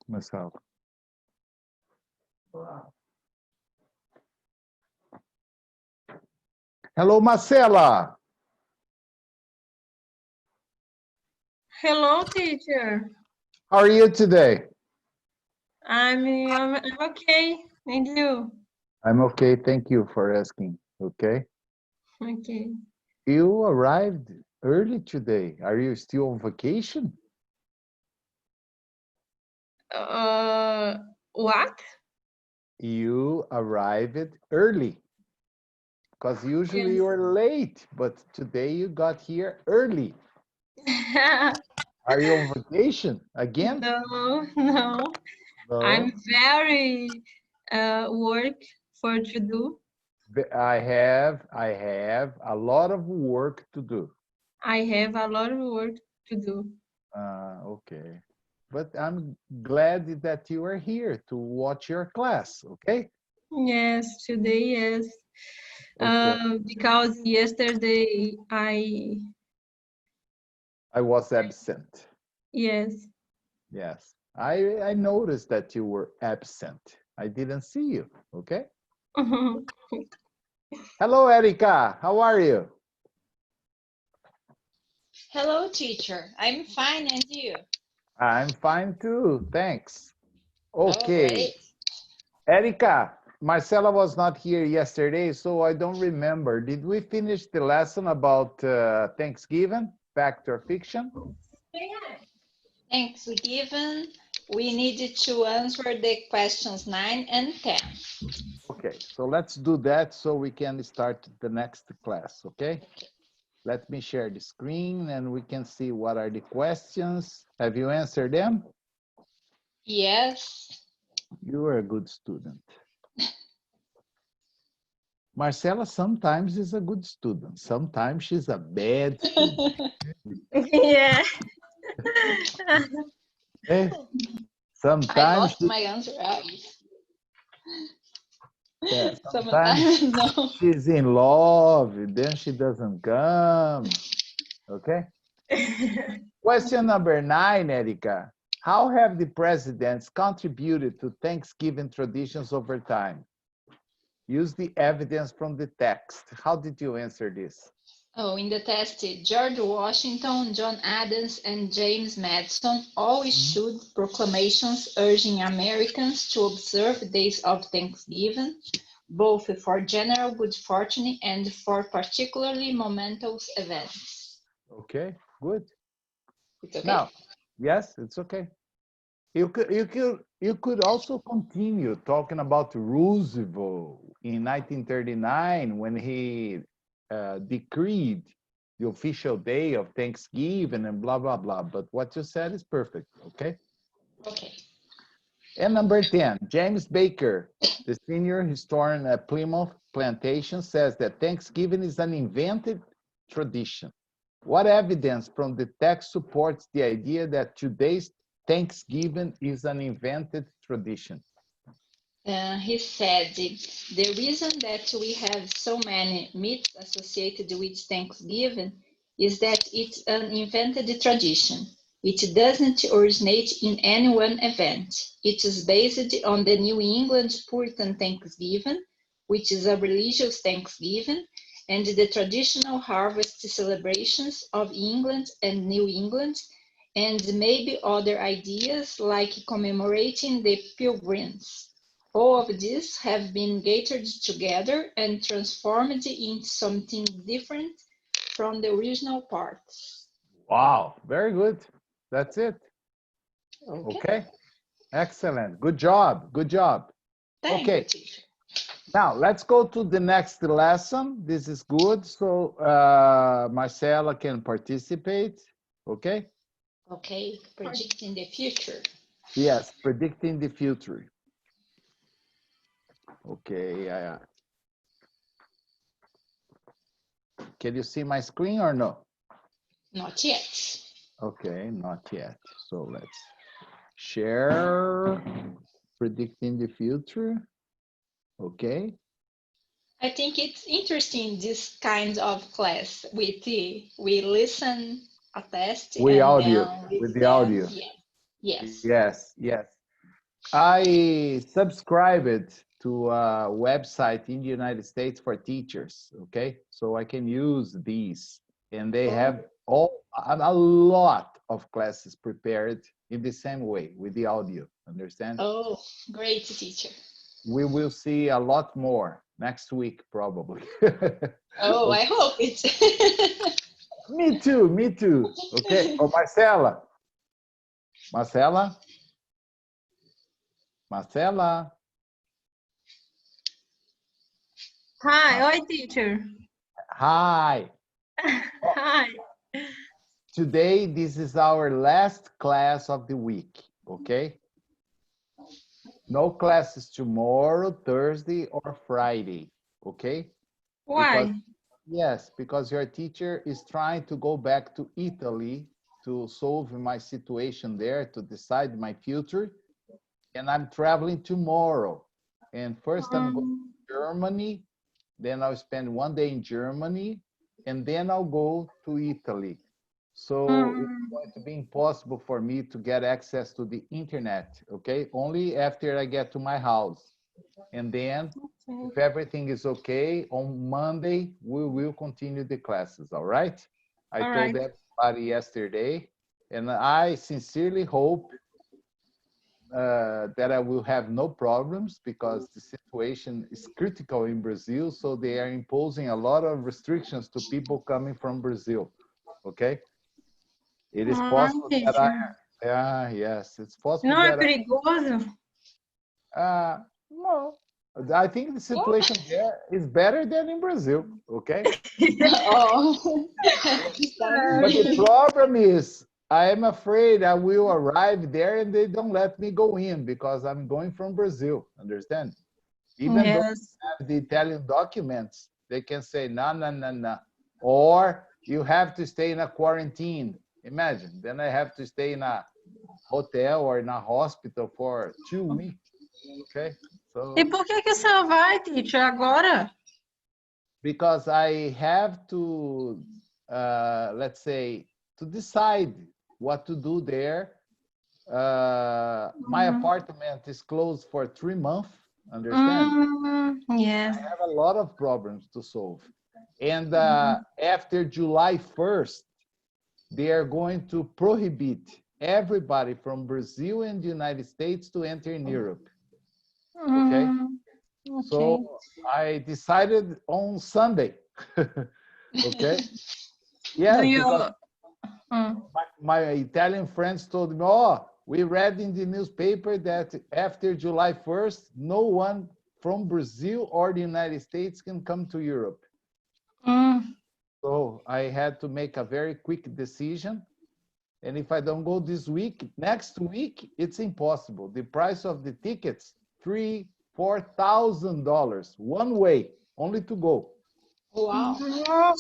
Marcela. Hello, Marcela. Hello, teacher. How are you today? I'm okay. And you? I'm okay. Thank you for asking. Okay. Okay. You arrived early today. Are you still on vacation? What? You arrived early because usually Yes. you're late, but today you got here early. Are you on vacation again? No, no. I'm No. very work for to do. I have a lot of work to do. I have a lot of work to do. Okay. But I'm glad that you are here to watch your class, okay? Yes, today, yes. Okay. Because yesterday I was absent. yes. Yes. I noticed that you were absent. I didn't see you, okay? Hello, Erika. How are you? Hello, teacher. I'm fine, and you? I'm fine too. Thanks. Oh, Okay. great. Erika, Marcela was not here yesterday, so I don't remember. Did we finish the lesson about Thanksgiving, fact or fiction? Thanksgiving, we needed to answer the questions 9 and 10. Okay, so let's do that so we can start the next class, okay? Let me share the screen and we can see what are the questions. Have you answered them? Yes. You are a good student. Marcela sometimes is a good student. Sometimes she's a bad student. Yeah. Okay? I Sometimes, lost my answer. yeah, sometimes Sometimes, no. she's in love, then she doesn't come. Okay? Question number 9, Erika. How have the presidents contributed to Thanksgiving traditions over time? Use the evidence from the text. How did you answer this? Oh, in the test, George Washington, John Adams, and James Madison all issued proclamations urging Americans to observe days of Thanksgiving, both for general good fortune and for particularly momentous events. Okay, good. It's okay? Now, yes, it's okay. You could also continue talking about Roosevelt in 1939 when he decreed the official day of Thanksgiving and blah blah blah. But what you said is perfect. Okay. Okay. And number 10, James Baker, the senior historian at Plymouth Plantation, says that Thanksgiving is an invented tradition. What evidence from the text supports the idea that today's Thanksgiving is an invented tradition? He said the reason that we have so many myths associated with Thanksgiving is that it's an invented tradition. It doesn't originate in any one event. It is based on the New England Puritan Thanksgiving, which is a religious Thanksgiving, and the traditional harvest celebrations of England and New England, and maybe other ideas like commemorating the Pilgrims. All of these have been gathered together and transformed into something different from the original parts. Wow, very good. That's it. Okay. Okay, excellent. Good job. Good job. Thank you, Okay, teacher. now let's go to the next lesson. This is good. So Marcela can participate. Okay. Okay, predicting the future. Yes, predicting the future. Okay. Can you see my screen or no? Not yet. Okay, not yet. So let's share predicting the future. Okay. I think it's interesting this kind of class we listen a test We and audio then with with the them. audio. Yeah. Yes. Yes, yes. I subscribed to a website in the United States for teachers, okay? So I can use these, and they have a lot of classes prepared in the same way with the audio, understand? Oh, great teacher. We will see a lot more next week, probably. Oh, I hope it. Me too, me too. Okay. Oh, Marcela. Marcela? Marcela? Hi, oi, teacher. Hi. Hi. Today, this is our last class of the week, okay? No classes tomorrow, Thursday, or Friday, okay? Because, Why? yes, because your teacher is trying to go back to Italy to solve my situation there, to decide my future. And I'm traveling tomorrow. And first I'm going to Germany, then I'll spend one day in Germany, and then I'll go to Italy. So it's going to be impossible for me to get access to the internet, okay? Only after I get to my house. And then if everything is okay, on Monday, we will continue the classes, all right? I All told right. everybody yesterday, and I sincerely hope that I will have no problems because the situation is critical in Brazil. So they are imposing a lot of restrictions to people coming from Brazil. Okay. It is Ai, possible that teacher. yes, it's possible Não é that perigoso? no, I think the situation there is better than in Brazil. Okay. Oh, But the problem is, I am afraid I will arrive there and they don't let me go in because I'm going from Brazil. Understand? Even though Yes. I have the Italian documents, they can say, no, no, no, no. Or you have to stay in a quarantine. Imagine, then I have to stay in a hotel or in a hospital for 2 weeks. Okay. So, E por que que você não vai, teacher, agora? because I have to, let's say, to decide what to do there. My apartment is closed for 3 months, understand? Yes. I have a lot of problems to solve. And after July 1st, they are going to prohibit everybody from Brazil and the United States to enter in Europe. Okay? Okay. So I decided on Sunday. Okay? Yes, Do you... because my Italian friends told me, oh, we read in the newspaper that after July 1st, no one from Brazil or the United States can come to Europe. So I had to make a very quick decision. And if I don't go this week, next week, it's impossible. The price of the tickets, $4,000 one way, only to go. wow.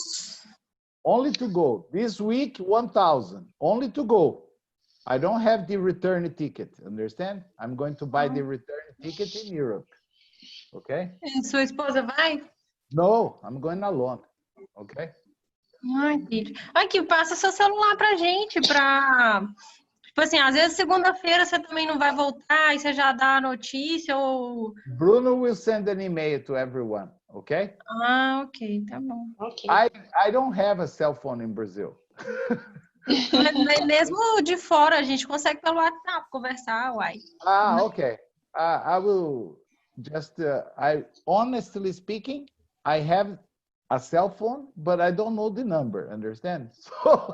Only to go. This week, 1,000, only to go. I don't have the return ticket, understand? I'm going to buy the return ticket in Europe, okay? E sua esposa vai? No, I'm going alone, okay? Ai, teacher. Aqui, passa seu celular pra gente, pra... Tipo assim, às vezes segunda-feira você também não vai voltar, e você já dá a notícia, ou... Bruno will send an email to everyone, okay? Ah, ok, tá bom. Okay. I don't have a cell phone in Brazil. Mas mesmo de fora, a gente consegue pelo WhatsApp conversar, uai. Okay. I will just, I honestly speaking, I have a cell phone, but I don't know the number, understand? So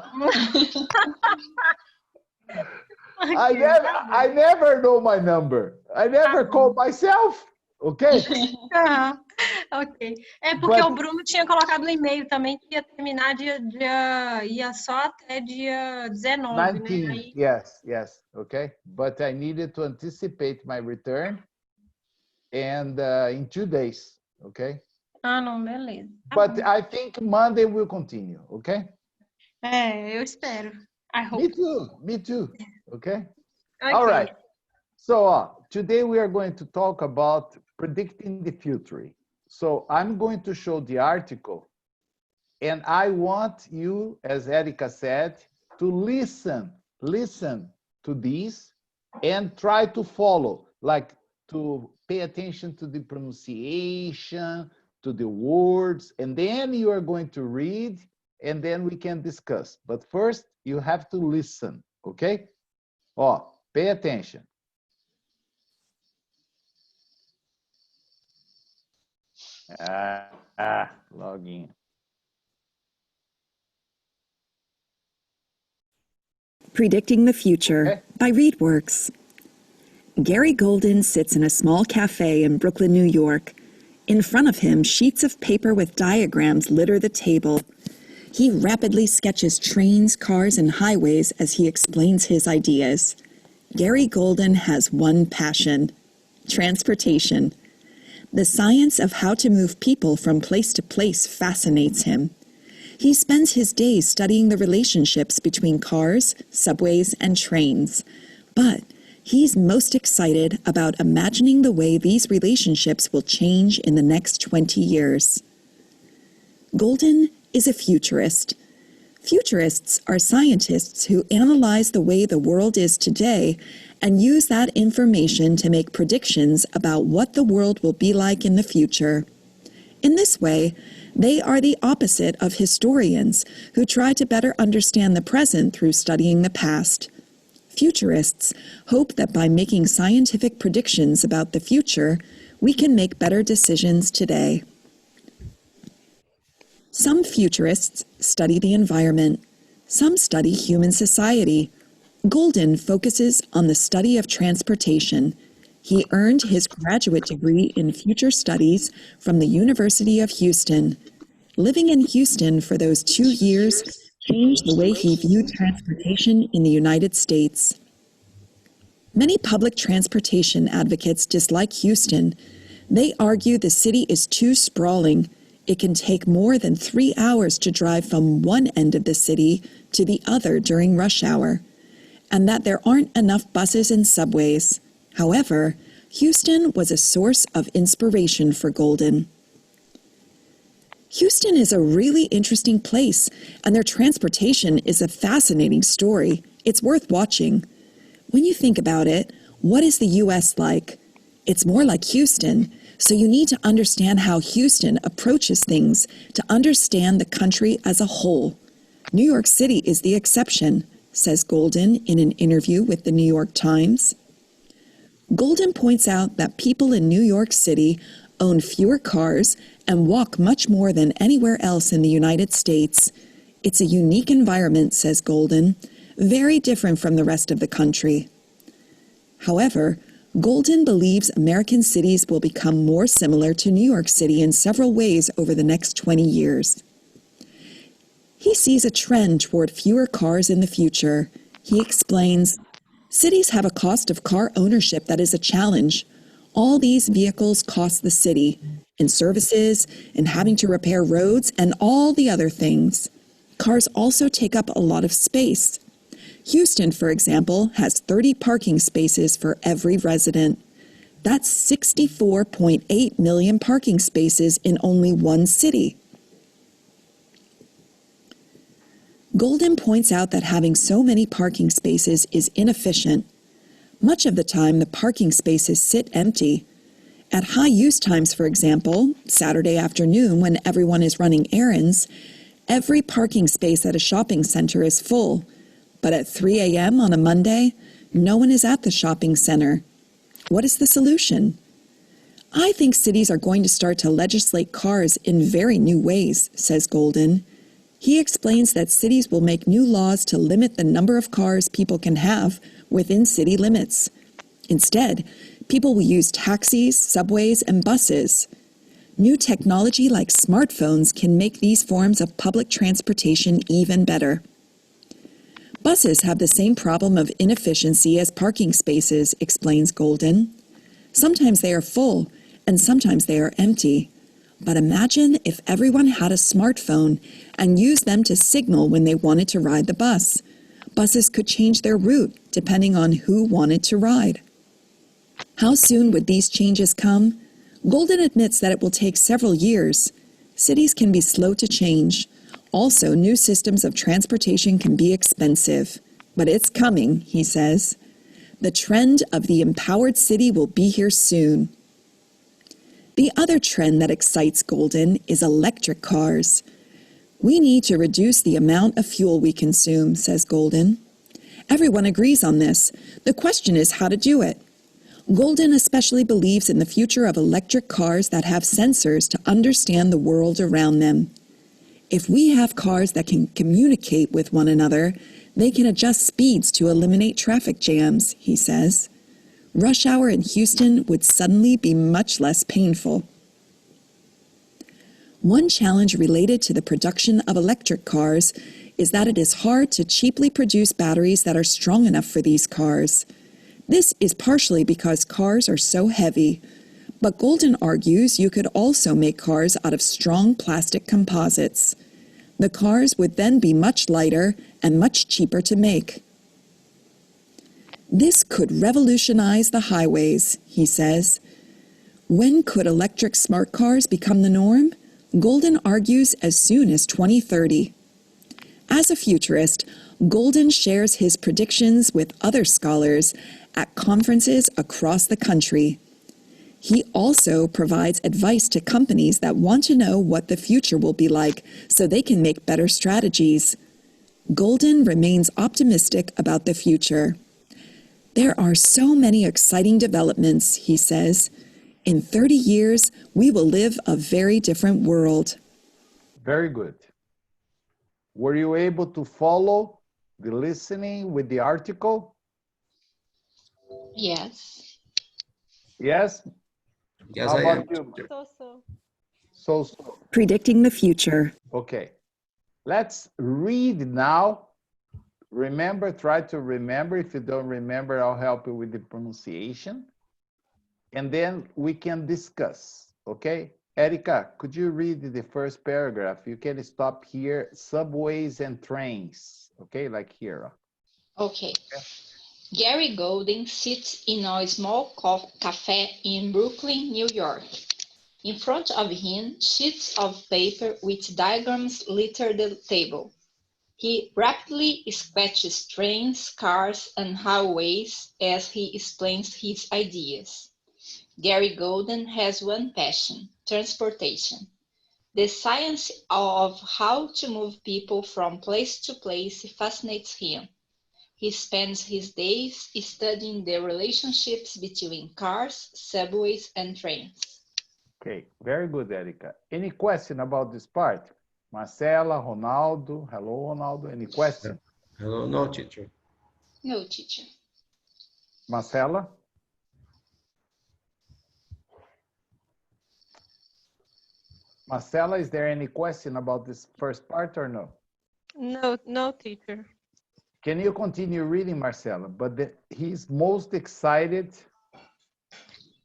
I never know my number. I never call myself, okay? Ok. É porque o Bruno tinha colocado no e-mail também que ia terminar ia só até dia 19, 19, né? Aí... yes, okay. But I needed to anticipate my return and in 2 days, okay? Ah, não, beleza. But I think Monday will continue, okay? É, eu espero. I hope. Me too, okay? Okay. All right. So today we are going to talk about predicting the future. So I'm going to show the article, and I want you, as Erica said, to listen to these and try to follow. like to pay attention to the pronunciation, to the words, and then you are going to read, and then we can discuss. But first, you have to listen, okay? Ó, pay attention. Login. Predicting the Future by ReadWorks. Gary Golden sits in a small cafe in Brooklyn, New York. In front of him, sheets of paper with diagrams litter the table. He rapidly sketches trains, cars, and highways as he explains his ideas. Gary Golden has one passion: transportation. The science of how to move people from place to place fascinates him. He spends his days studying the relationships between cars, subways, and trains. But he's most excited about imagining the way these relationships will change in the next 20 years. Golden is a futurist. Futurists are scientists who analyze the way the world is today and use that information to make predictions about what the world will be like in the future. In this way, they are the opposite of historians who try to better understand the present through studying the past. Futurists hope that by making scientific predictions about the future, we can make better decisions today. Some futurists study the environment. Some study human society. Golden focuses on the study of transportation. He earned his graduate degree in future studies from the University of Houston. Living in Houston for those 2 years changed the way he viewed transportation in the United States. Many public transportation advocates dislike Houston. They argue the city is too sprawling. It can take more than 3 hours to drive from one end of the city to the other during rush hour, and that there aren't enough buses and subways. However, Houston was a source of inspiration for Golden. Houston is a really interesting place, and their transportation is a fascinating story. It's worth watching. When you think about it, what is the U.S. like? It's more like Houston, so you need to understand how Houston approaches things to understand the country as a whole. New York City is the exception, says Golden in an interview with the New York Times. Golden points out that people in New York City own fewer cars and walk much more than anywhere else in the United States. It's a unique environment, says Golden, very different from the rest of the country. However, Golden believes American cities will become more similar to New York City in several ways over the next 20 years. He sees a trend toward fewer cars in the future. He explains, cities have a cost of car ownership that is a challenge. All these vehicles cost the city in services, in having to repair roads, and all the other things. Cars also take up a lot of space. Houston, for example, has 30 parking spaces for every resident. That's 64.8 million parking spaces in only one city. Golden points out that having so many parking spaces is inefficient. Much of the time, the parking spaces sit empty. At high use times, for example, Saturday afternoon when everyone is running errands, every parking space at a shopping center is full. But at 3 a.m. on a Monday, no one is at the shopping center. What is the solution? I think cities are going to start to legislate cars in very new ways, says Golden. He explains that cities will make new laws to limit the number of cars people can have within city limits. Instead, people will use taxis, subways, and buses. New technology like smartphones can make these forms of public transportation even better. Buses have the same problem of inefficiency as parking spaces, explains Golden. Sometimes they are full, and sometimes they are empty. But imagine if everyone had a smartphone and used them to signal when they wanted to ride the bus. Buses could change their route depending on who wanted to ride. How soon would these changes come? Golden admits that it will take several years. Cities can be slow to change. Also, new systems of transportation can be expensive. But it's coming, he says. the trend of the empowered city will be here soon. The other trend that excites Golden is electric cars. We need to reduce the amount of fuel we consume, says Golden. Everyone agrees on this. The question is how to do it. Golden especially believes in the future of electric cars that have sensors to understand the world around them. If we have cars that can communicate with one another, they can adjust speeds to eliminate traffic jams, he says. Rush hour in Houston would suddenly be much less painful. One challenge related to the production of electric cars is that it is hard to cheaply produce batteries that are strong enough for these cars. This is partially because cars are so heavy, but Golden argues you could also make cars out of strong plastic composites. The cars would then be much lighter and much cheaper to make. This could revolutionize the highways, he says. When could electric smart cars become the norm? Golden argues as soon as 2030. As a futurist, Golden shares his predictions with other scholars at conferences across the country. He also provides advice to companies that want to know what the future will be like so they can make better strategies. Golden remains optimistic about the future. There are so many exciting developments, he says. In 30 years, we will live a very different world. Very good. Were you able to follow the listening with the article? Yes. Yes? Yes, How I about am. you? So. So. Predicting the future. Okay. Let's read now. Remember, try to remember. If you don't remember, I'll help you with the pronunciation. And then we can discuss, okay? Erica, could you read the first paragraph? You can stop here, subways and trains, okay? Like here. Okay. Gary Golden sits in a small cafe in Brooklyn, New York. In front of him, sheets of paper with diagrams litter the table. He rapidly sketches trains, cars, and highways as he explains his ideas. Gary Golden has one passion: transportation. The science of how to move people from place to place fascinates him. He spends his days studying the relationships between cars, subways, and trains. Okay, very good, Erica. Any question about this part? Marcela, Ronaldo. Hello, Ronaldo. Any question? Hello, no, teacher. No, teacher. Marcela? Marcela, is there any question about this first part or no? No, teacher. Can you continue reading, Marcela? But he's most excited.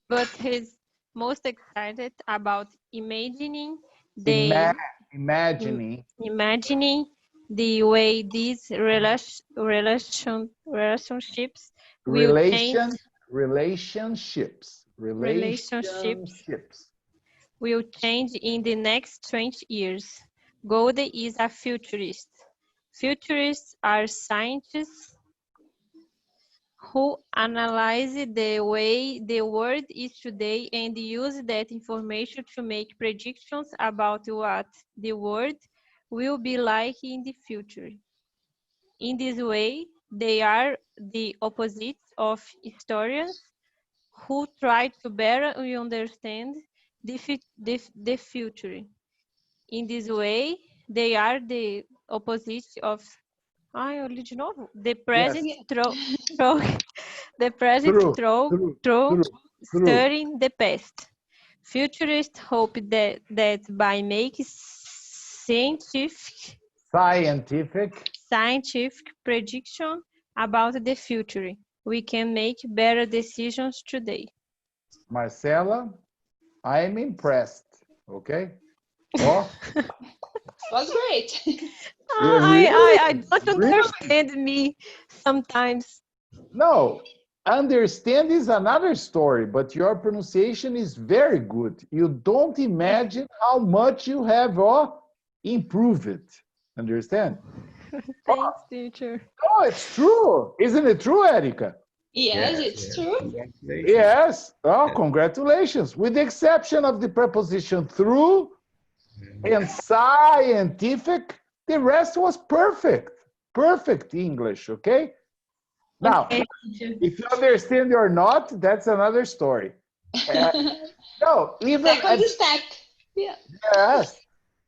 But he's most excited about imagining the imagining the way these relationships will change. Relationships Will change in the next 20 years. Golden is a futurist. Futurists are scientists who analyze the way the world is today and use that information to make predictions about what the world will be like in the future. In this way, they are the opposites of historians who try to better understand the future. In this way, they are the opposites of eu li de novo. The present Yes. through studying the past. Futurists hope that by making scientific prediction about the future, we can make better decisions today. Marcela, I am impressed. Okay. Oh. Was great. I don't understand me sometimes. No, understand is another story, but your pronunciation is very good. You don't imagine how much you have improved it. Understand? Thanks, teacher. Oh, it's true. Isn't it true, Erica? Yes, it's true. Congratulations. Yes. Oh, Yeah. congratulations. With the exception of the preposition through and scientific, the rest was perfect. Perfect English, okay? Now, Okay, teacher. if you understand or not, that's another story. No, even Second step. Yeah. yes,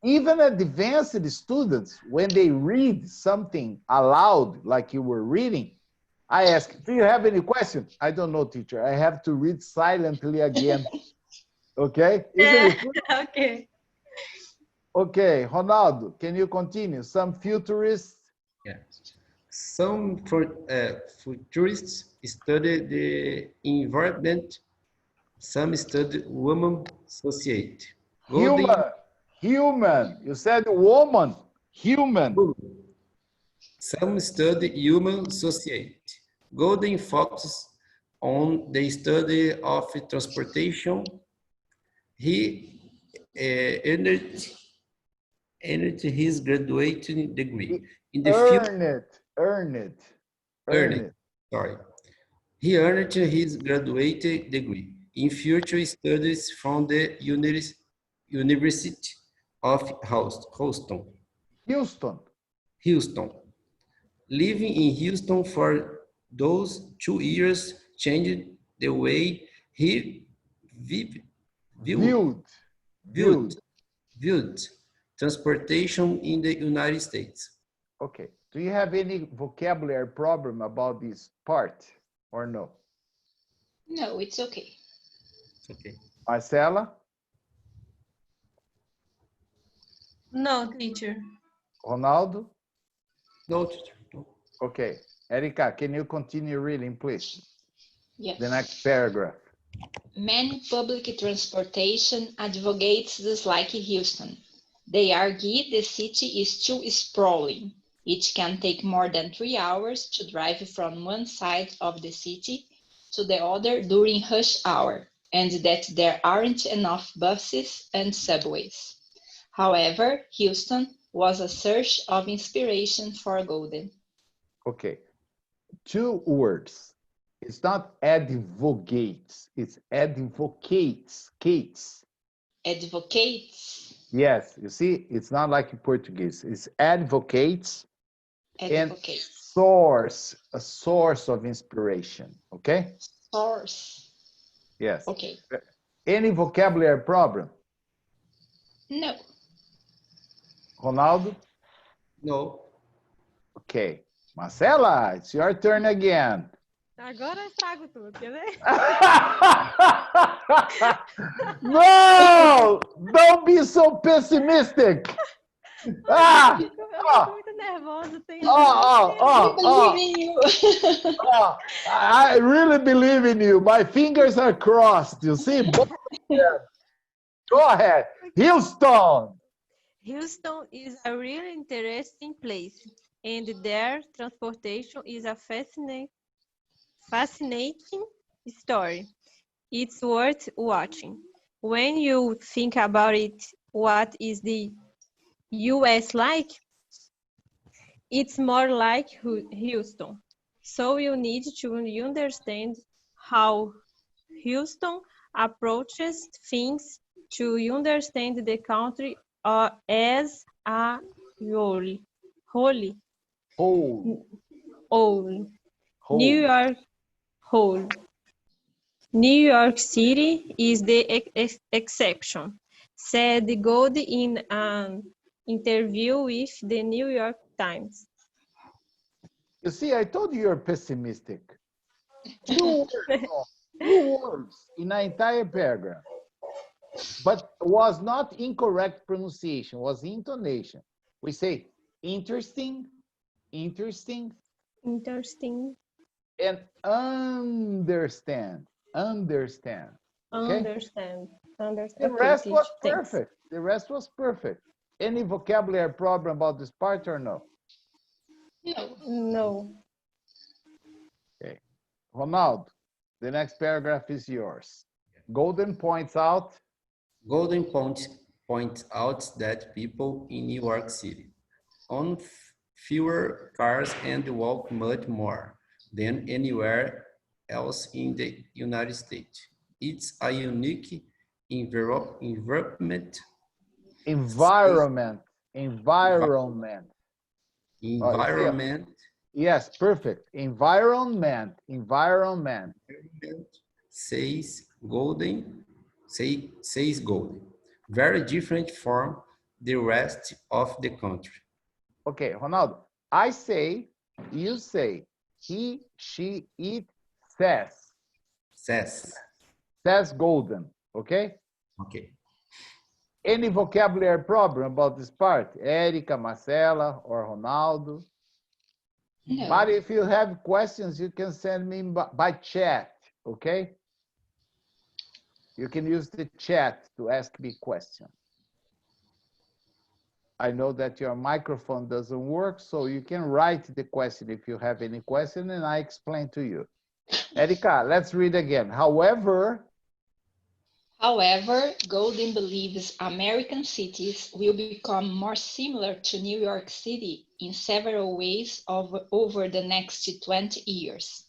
even advanced students, when they read something aloud, like you were reading, I ask, do you have any question? I don't know, teacher. I have to read silently again. Okay? Isn't it true? Okay. Okay, Ronaldo, can you continue? Some futurists. Yeah. Some futurists study the environment. Some study women society. Human, human. You said woman, human. Some study human society. Golden focus on the study of transportation. He earned his graduating degree. In the future, Earn it, earn it, earn earned, it. sorry. He earned his graduate degree in future studies from the University of Houston. Houston. Houston. Living in Houston for those 2 years changed the way he viewed, Viewed, viewed, viewed. viewed transportation in the United States. Okay. Do you have any vocabulary problem about this part or no? No, it's okay. Okay. Marcela, No, teacher. Ronaldo? No, teacher, no. Okay. Erika, can you continue reading, please? Yes. The next paragraph. Many public transportation advocates dislike Houston. They argue the city is too sprawling. It can take more than 3 hours to drive from one side of the city to the other during rush hour, and that there aren't enough buses and subways. However, Houston was a source of inspiration for Golden. Okay. 2 words. It's not advocates, it's advocates. Cates. Advocates. Yes, you see, it's not like in Portuguese. It's advocates and Advocates. source, a source of inspiration. Okay? Source. Yes. Okay. Any vocabulary problem? No. Ronaldo? No. Okay. Marcela, it's your turn again. Agora eu estrago tudo, quer ver? No! Don't be so pessimistic. Ah! Eu fico muito nervosa. We believe in you. I really believe in you. My fingers are crossed. You see? Go ahead. Houston. Houston is a really interesting place, and their transportation is a fascinating story. It's worth watching. When you think about it, what is the US like? It's more like Houston. So you need to understand how Houston approaches things to understand the country as a whole. Whole. New York whole. New York City is the exception, said Gold in an interview with the New York Times. You see, I told you you're pessimistic. 2 words in an entire paragraph. But was not incorrect pronunciation, was intonation. We say interesting, interesting, Interesting. and understand, understand. Okay? Understand. The Okay, rest was thanks. perfect. The rest was perfect. Any vocabulary problem about this part or no? No. Okay. Ronaldo, the next paragraph is yours. Golden points out. Golden points out that people in New York City own fewer cars and walk much more than anywhere else in the United States. It's a unique environment. Environment. Oh, you see? Environment Yes, perfect. Environment. says golden. Says golden. Very different from the rest of the country. Okay, Ronaldo. I say, you say, he, she, it, says. Says golden, okay? Okay. Any vocabulary problem about this part? Erica, Marcela, or Ronaldo? No. But if you have questions, you can send me by chat, okay? You can use the chat to ask me questions. I know that your microphone doesn't work, so you can write the question if you have any question, and I explain to you. Erica, let's read again. However, Golden believes American cities will become more similar to New York City in several ways over the next 20 years.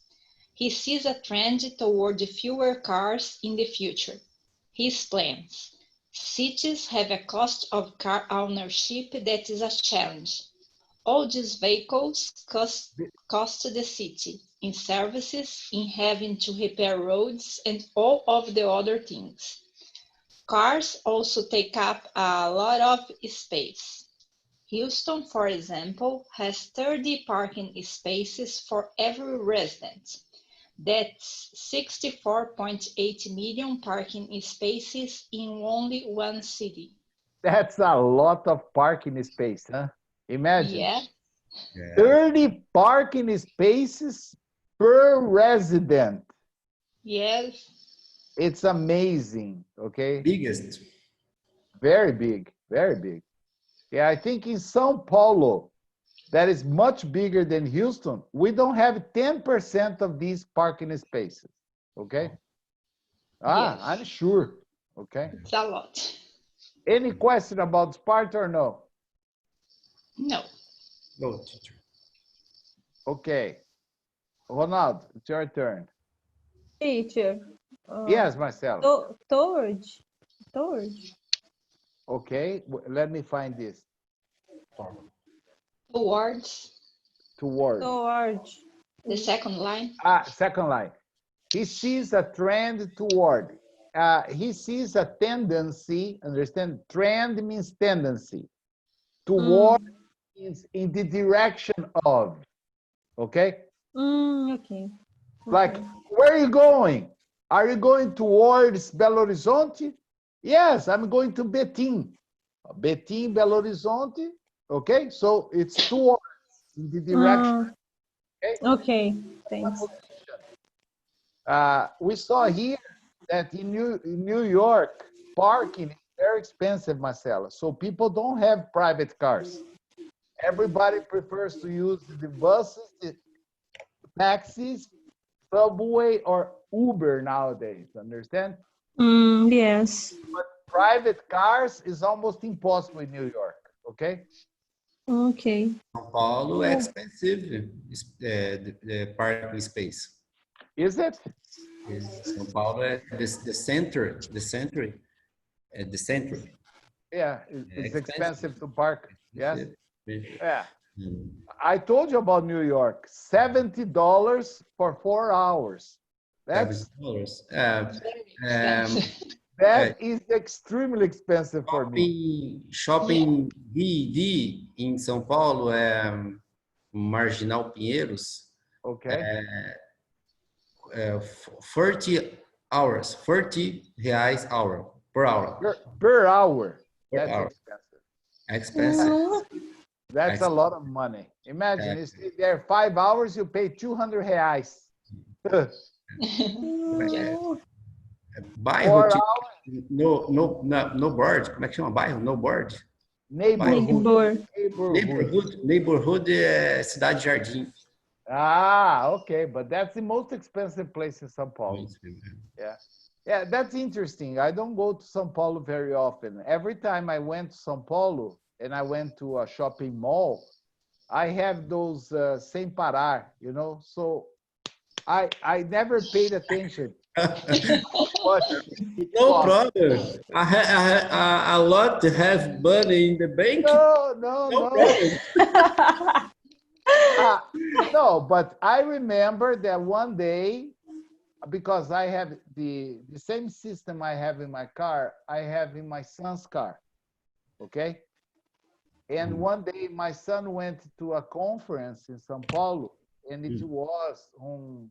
He sees a trend toward fewer cars in the future. His plans. Cities have a cost of car ownership that is a challenge. All these vehicles cost the city in services, in having to repair roads, and all of the other things. Cars also take up a lot of space. Houston, for example, has 30 parking spaces for every resident. That's 64.8 million parking spaces in only one city. that's a lot of parking space, huh? Imagine. Yeah. 30 parking spaces per resident. Yes. It's amazing, okay? Biggest. Very big, very big. Yeah, I think in São Paulo, that is much bigger than Houston. We don't have 10% of these parking spaces, okay? Yes. I'm sure, okay? It's a lot. Any question about Sparta or no? No. No, teacher. Okay. Ronaldo, it's your turn. Teacher. Yes, Marcelo. Towards. Okay, let me find this. Towards Toward. the second line. Second line. He sees a trend toward. He sees a tendency, understand? Trend means tendency. Toward means in the direction of. Okay? Okay. Like, where are you going? Are you going towards Belo Horizonte? Yes, I'm going to Betim. Betim, Belo Horizonte. Okay, so it's towards in the direction. Okay, thanks. We saw here that in New York, parking is very expensive, Marcela. So people don't have private cars. Everybody prefers to use the buses, the taxis, subway, or Uber nowadays, understand? Yes. But private cars is almost impossible in New York, okay? Okay. São Paulo é expensive, the parking space. Is it? São Paulo é the center. Yeah, it's expensive to park. Yes. Yeah. Mm. I told you about New York. $70 for 4 hours. That's that is extremely expensive for me. Shopping D em São Paulo é Marginal Pinheiros. Okay. 40 hours, 40 reais per hour. Per hour. Per That's hour. expensive. Expensive. That's a lot of money. Imagine you stay there 5 hours, you pay 200 reais. Bairro no board, como é que chama? Bairro no board? Neighborhood é Cidade Jardim. Okay, but that's the most expensive place in São Paulo. Yeah, that's interesting. I don't go to São Paulo very often. Every time I went to São Paulo and I went to a shopping mall, I have those sem parar, you know, so I never paid attention. What it No cost. problem. I love to have money in the bank. No, no, No no. problem. No, but I remember that one day, because I have the same system I have in my car, I have in my son's car. Okay. And one day my son went to a conference in São Paulo, and it was on,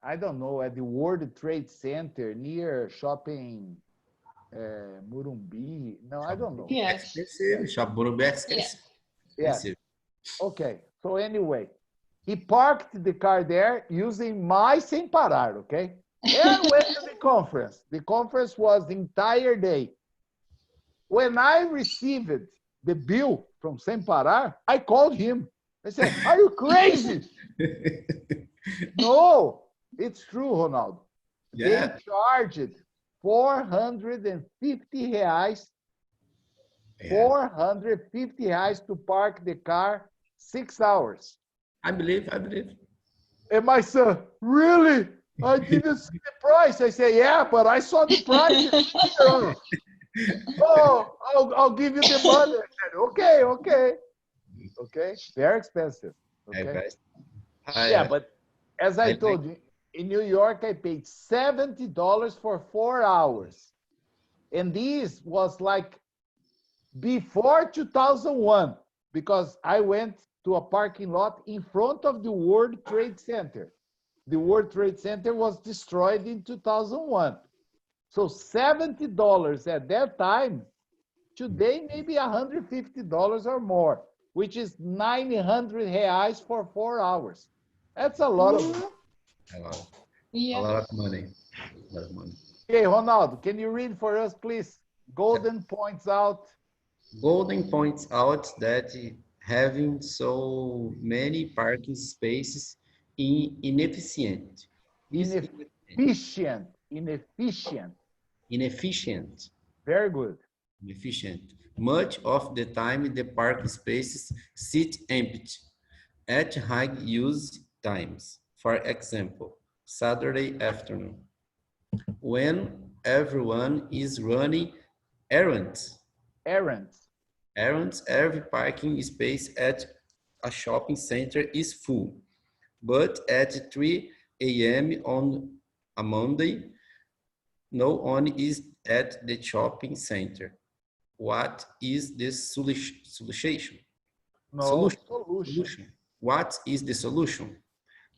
I don't know, at the World Trade Center near shopping Murumbi. No, I don't know. Yes. Expensive. Shop Burumbi expensive. Yes. Expensive. Okay. So anyway, he parked the car there using my Sem Parar, okay? And went to the conference. The conference was the entire day. When I received the bill from Sem Parar, I called him. I said, are you crazy? No, it's true, Ronaldo. Yeah. They charged 450 reais, 450 reais to park the car 6 hours. I believe. And my son, really? I didn't see the price. I say, yeah, but I saw the price. Oh, I'll give you the money. I said, okay. Very expensive. Okay. Yeah, but as I told you, in New York, I paid $70 for 4 hours. And this was like before 2001, because I went to a parking lot in front of the World Trade Center. The World Trade Center was destroyed in 2001. So $70 at that time, today maybe $150 or more, which is 900 reais for 4 hours. That's a lot of money. Yeah. A lot of money. Okay, Ronaldo, can you read for us, please? Golden points out. Golden points out that having so many parking spaces is inefficient. Inefficient. Very good. Inefficient. Much of the time, the parking spaces sit empty at high use times. For example, Saturday afternoon, when everyone is running errands. Every parking space at a shopping center is full. But at 3 a.m. on a Monday, no one is at the shopping center. What is the solution? Solution. What is the solution?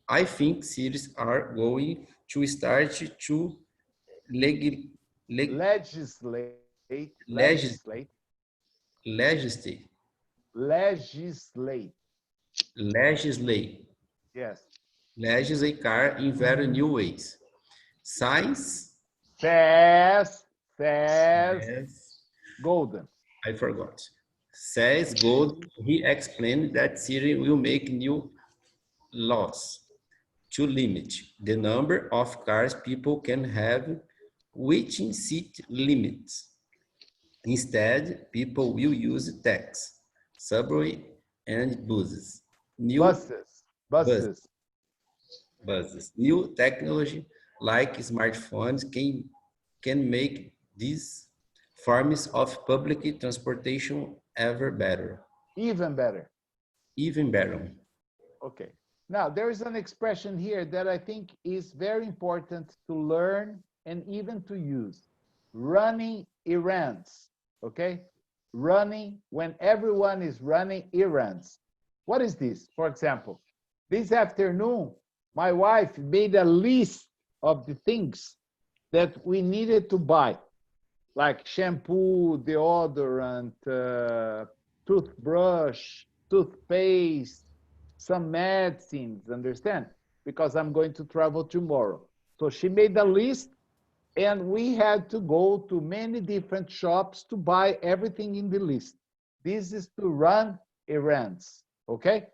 I think cities are going to start to legislate. Yes. Legislate car in very new ways. Science says Golden. I forgot. Says Golden, he explained that city will make new laws to limit the number of cars people can have within city limits. Instead, people will use taxis, subway, and buses. Buses. New technology like smartphones can make these forms of public transportation ever better. Even better. Okay. Now, there is an expression here that I think is very important to learn and even to use. Running errands, okay? Running when everyone is running errands. What is this? For example, this afternoon, my wife made a list of the things that we needed to buy, like shampoo, deodorant, toothbrush, toothpaste, some medicines, understand? Because I'm going to travel tomorrow. So she made a list, and we had to go to many different shops to buy everything in the list. This is to run errands, okay?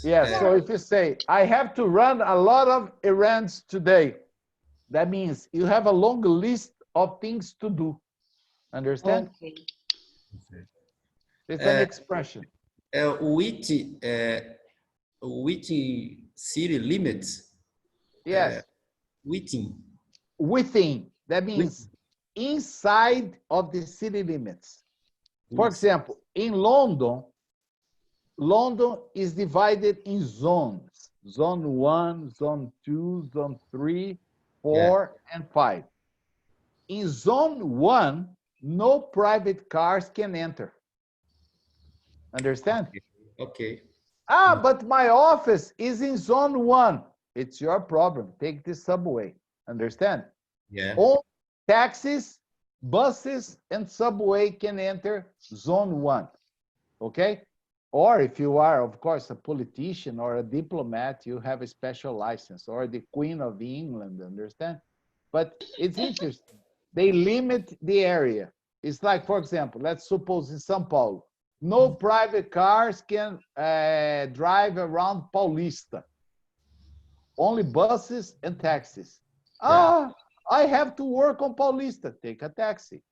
Yes, so if you say, I have to run a lot of errands today, that means you have a long list of things to do. Understand? Okay. It's an expression. which city limits? Yes, Within. within. That With, means inside of the city limits. For example, in London, London is divided in zones. Zone 1, Zone 2, Zone 3, 4, and 5. In Zone 1, no private cars can enter. Understand? okay. Ah, but my office is in Zone 1. It's your problem. Take the subway. Understand? Yeah. All taxis, buses, and subway can enter Zone 1. Okay? Or if you are, of course, a politician or a diplomat, you have a special license, or the Queen of England, understand? But it's interesting. They limit the area. It's like, for example, let's suppose in São Paulo, no private cars can drive around Paulista. Only buses and taxis. Ah, I have to work on Paulista. Take a taxi.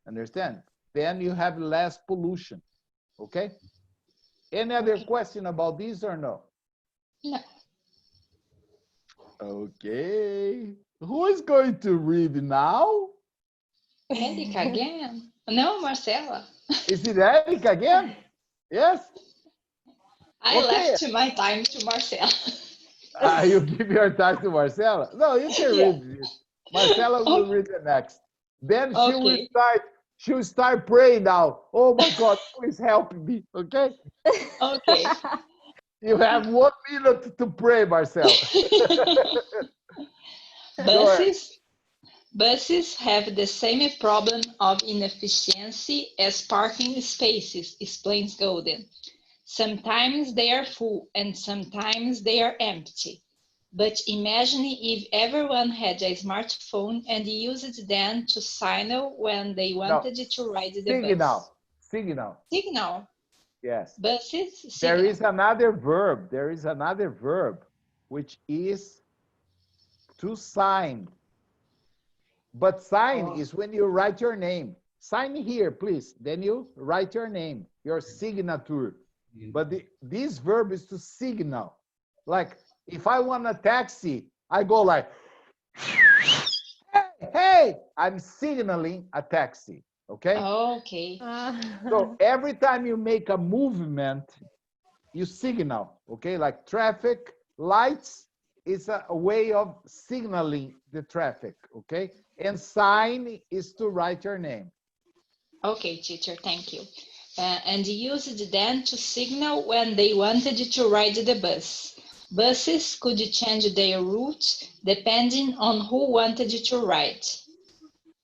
Understand? Then you have less pollution. Okay? Any other question about this or no? No. Okay. Who is going to read now? Erica again? No, Marcela. Is it Eric again? Yes? I Okay. left my time to Marcela. You give your time to Marcela? No, you can Yeah. read this. Marcela will Okay. read the next. Then Okay. she will start praying now. Oh my God, please help me, okay? Okay. You have 1 minute to pray, Marcela. Buses have the same problem of inefficiency as parking spaces, explains Golden. Sometimes they are full and sometimes they are empty. But imagine if everyone had a smartphone and used them to signal when they wanted to ride the bus. Signal. Signal. Yes. Buses, signal. There is another verb. There is another verb, which is to sign. But sign is when you write your name. Sign here, please. Then you write your name, your signature. But this verb is to signal. Like, if I want a taxi, I go like, hey, I'm signaling a taxi, okay? Okay. So every time you make a movement, you signal, okay? Like traffic lights is a way of signaling the traffic, okay? And sign is to write your name. Okay, teacher, thank you. And used then to signal when they wanted to ride the bus. Buses could change their route depending on who wanted to ride.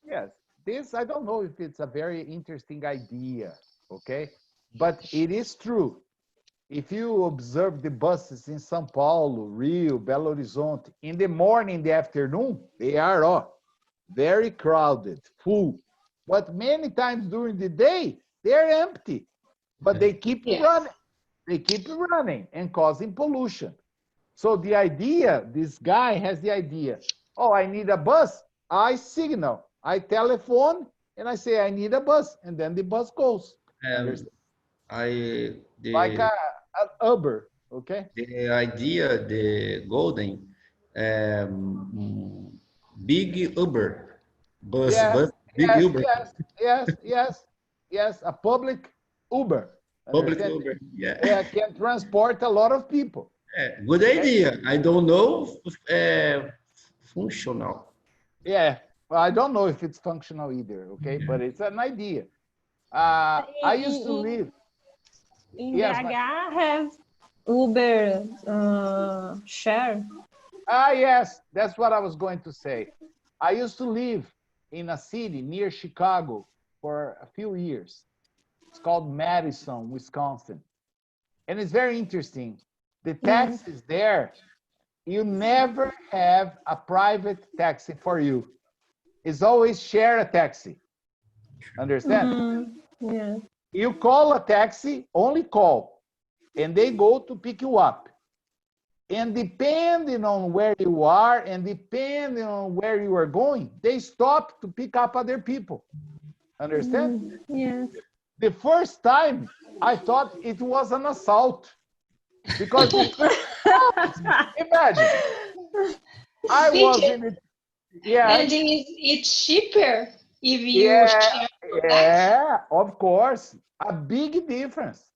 Yes, this, I don't know if it's a very interesting idea, okay? But it is true. If you observe the buses in São Paulo, Rio, Belo Horizonte, in the morning, in the afternoon, they are very crowded, full. But many times during the day, they're empty. But they keep running. They keep running and causing pollution. So the idea, this guy has the idea, oh, I need a bus. I signal, I telephone, and I say, I need a bus. And then the bus goes. Like an Uber, okay? The idea, the Golden, big Uber, bus, big Uber. Yes, a public Uber. Public Uber, Yeah, can transport a lot of people. Good idea. I don't know functional. Yeah, well, I don't know if it's functional either, okay? But it's an idea. I used to live. In BH have Uber share. Yes, that's what I was going to say. I used to live in a city near Chicago for a few years. It's called Madison, Wisconsin. And it's very interesting. The taxis there, you never have a private taxi for you. It's always share a taxi. Understand? Yeah. You call a taxi, only call, and they go to pick you up. And depending on where you are and depending on where you are going, they stop to pick up other people. Understand? Yes. The first time I thought it was an assault because imagine I was in it. Yeah, And it's cheaper if you yeah, share taxi. yeah, of course. A big difference.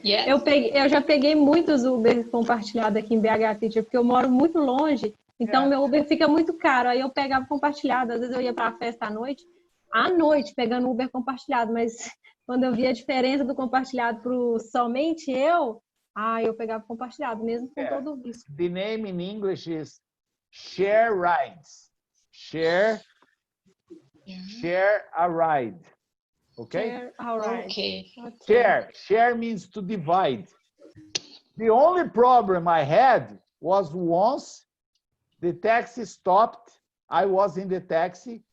Yes. Eu já peguei muitos Uber compartilhados aqui em BH, teacher, porque eu moro muito longe, então meu Uber fica muito caro. Aí eu pegava compartilhado, às vezes eu ia para a festa à noite pegando Uber compartilhado, mas quando eu via a diferença do compartilhado para somente eu pegava compartilhado, mesmo com todo o risco. The name in English is share rides. Share a ride. Okay? Share a ride. Okay. Share means to divide. The only problem I had was once the taxi stopped. I was in the taxi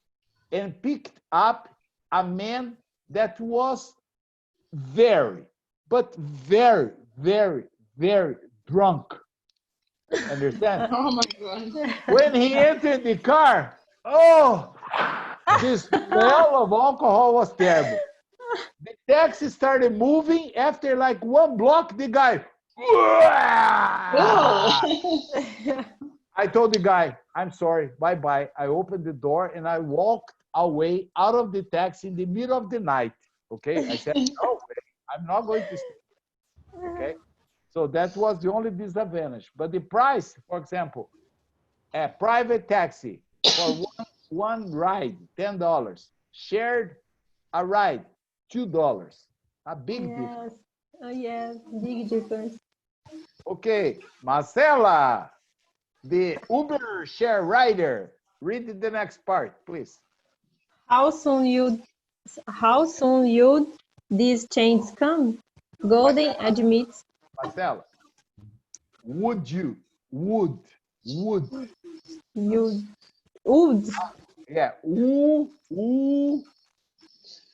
and picked up a man that was very, but very, very, very drunk. Understand? Oh my God. When he entered the car, oh, the smell of alcohol was terrible. The taxi started moving. After like one block, the guy. I told the guy, I'm sorry, bye-bye. I opened the door and I walked away out of the taxi in the middle of the night. Okay, I said, no way, I'm not going to stay. Okay, so that was the only disadvantage. But the price, for example, a private taxi for one ride, $10. Shared a ride, $2. A big difference. Yes, big difference. Okay, Marcela, the Uber share rider. Read the next part, please. How soon these changes come? Golden admits. Marcela, would you? Would. You would. Yeah,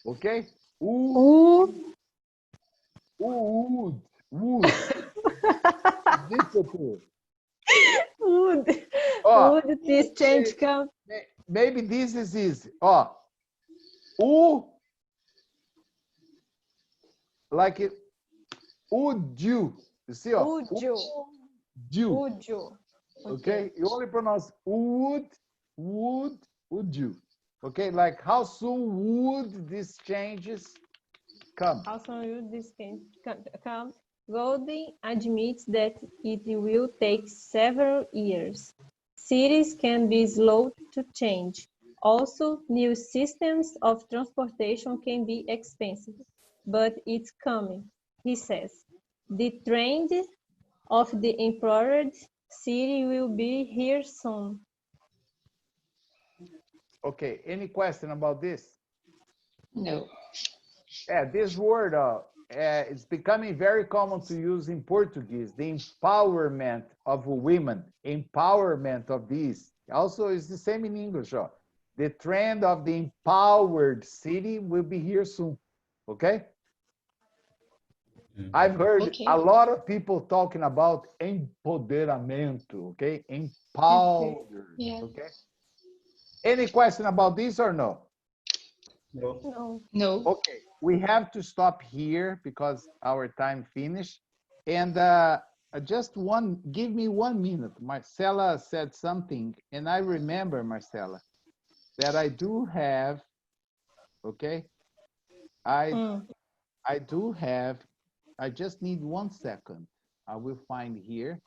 okay? Would. Difficult. Would this change come? Maybe this is easy. Like it. Would you? You see? Would you? Okay, you only pronounce would you. Okay, like how soon would these changes come? How soon would this change come? Golden admits that it will take several years. Cities can be slow to change. Also, new systems of transportation can be expensive, but it's coming, he says. The trend of the empowered city will be here soon. Okay, any question about this? No. Yeah, this word it's becoming very common to use in Portuguese, the empowerment of women, empowerment of these. Also, it's the same in English. The trend of the empowered city will be here soon, okay? I've heard a lot of people talking about empoderamento, okay? Empowered, okay? Any question about this or no? No. Okay, we have to stop here because our time finished. And give me 1 minute. Marcela said something, and I remember, Marcela, that I do have, okay? I do have, I just need 1 second. I will find here.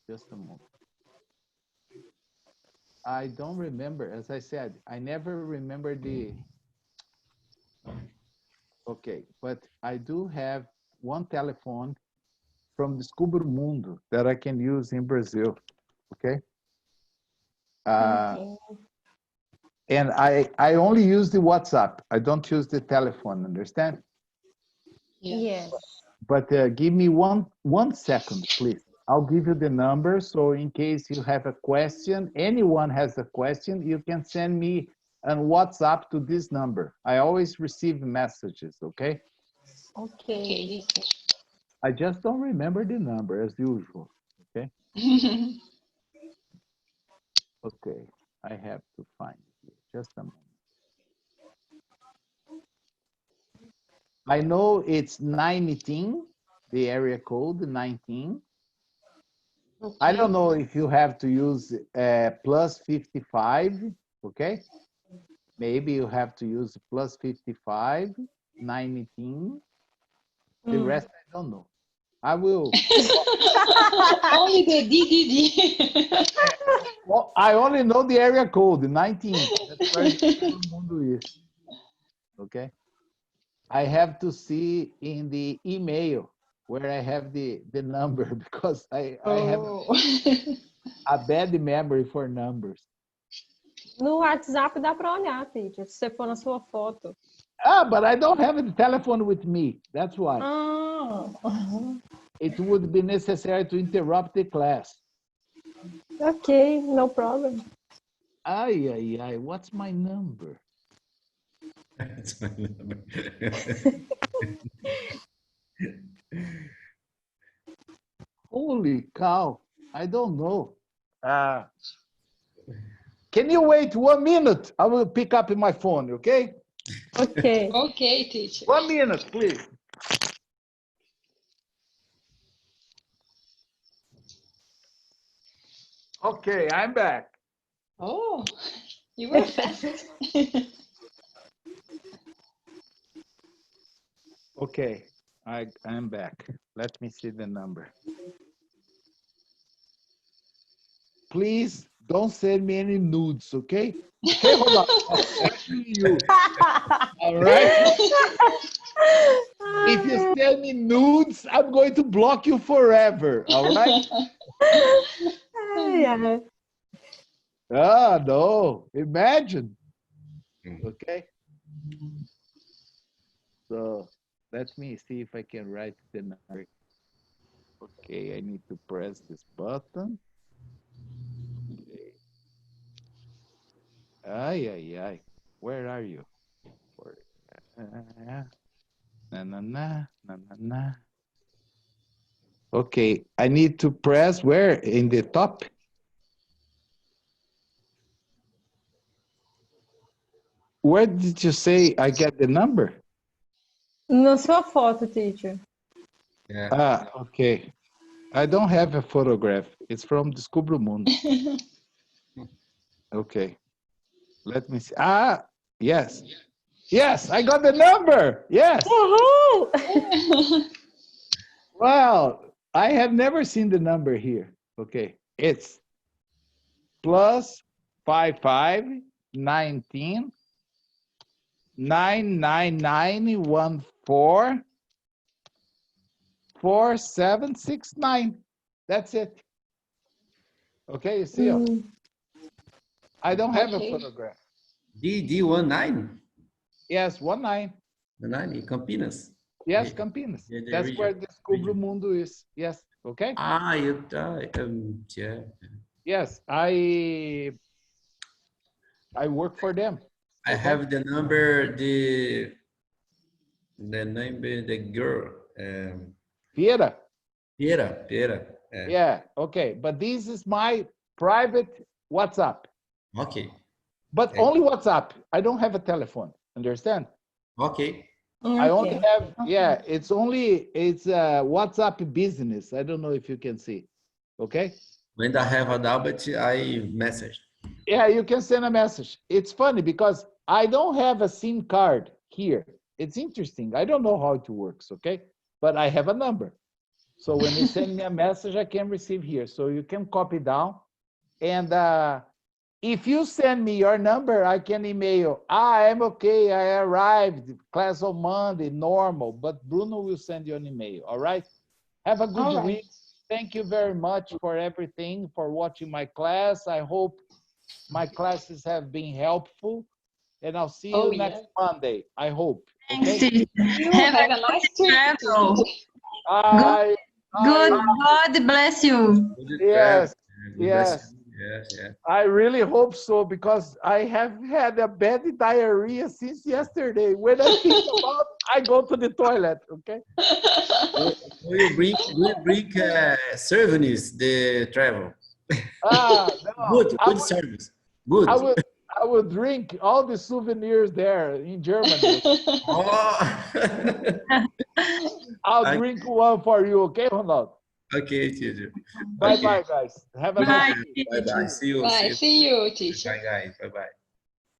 Just a moment. I don't remember, as I said, I never remember the, okay, but I do have 1 telephone from Descubra o Mundo that I can use in Brazil, okay? And I only use the WhatsApp. I don't use the telephone, understand? Yes. But give me one second, please. I'll give you the number, so in case you have a question, anyone has a question, you can send me on WhatsApp to this number. I always receive messages, okay? Okay. I just don't remember the number as usual, okay? Okay, I have to find it. Just a moment. I know it's 19, the area code 19. I don't know if you have to use plus 55, okay? Maybe you have to use plus 55, 19. The rest, I don't know. I will. Only the DDD. Well, I only know the area code, 19. That's where the mundo is. Okay. I have to see in the email where I have the number because I have a bad memory for numbers. No WhatsApp dá para olhar, teacher, se você for na sua foto. Ah, but I don't have the telephone with me. That's why. Ah. It would be necessary to interrupt the class. Okay, no problem. Ay, ay, ay. What's my number? That's my number. Holy cow. I don't know. Can you wait 1 minute? I will pick up my phone, okay? Okay. Okay, teacher. 1 minute, please. Okay, I'm back. Oh, you were fast. Okay, I'm back. Let me see the number. Please don't send me any nudes, okay? Okay, hold on. Especially you. All right? If you send me nudes, I'm going to block you forever. All right? Yeah. Ah, no. Imagine. Okay. So let me see if I can write the number. Okay, I need to press this button. Okay. Ay, ay, ay. Where are you? Na, na, na, na, na, na. Okay, I need to press where? In the top? Where did you say I get the number? Na sua foto, teacher. Yeah. Ah, okay. I don't have a photograph. It's from Descubra o Mundo. Okay. Let me see. Ah, yes. Yes, I got the number. Yes. Uhul! Wow. I have never seen the number here. Okay. It's plus 55 19 99914 4769. That's it. Okay, you see? I don't have a photograph. D19? Yes, 19. 19 in Campinas? Yes, Campinas. Yeah, the That's region. where Descubra o Mundo is. Yes. Okay. Ah, yeah. Yes, I work for them. I have the number, the name, the girl. Vieira. Pera. Yeah. Okay. But this is my private WhatsApp. Okay. But only WhatsApp. I don't have a telephone. Understand? Okay. I only have, yeah, it's WhatsApp business. I don't know if you can see. Okay. When I have a doubt, I message. Yeah, you can send a message. It's funny because I don't have a SIM card here. It's interesting. I don't know how it works, okay? But I have a number. So when you send me a message, I can receive here. So you can copy down. And if you send me your number, I can email. I'm okay, I arrived, class on Monday, normal. But Bruno will send you an email, all right? Have a good week. Thank you very much for everything, for watching my class. I hope my classes have been helpful. And I'll see you next Monday, I hope. Thanks, Okay? teacher. Have a nice trip. Bye. Good. God bless you. Yes. Good Yes. Yeah. I really hope so because I have had a bad diarrhea since yesterday. When I think about, I go to the toilet. Okay. We bring souvenirs, the travel. No. Good service. Good. I will drink all the souvenirs there in Germany. Oh. I'll drink one for you, okay, Ronaldo? Okay, teacher. Bye Okay. bye, guys. Have a Bye. nice day. Bye bye. See you. Bye. See you. See you, teacher. Bye, guys. Bye bye.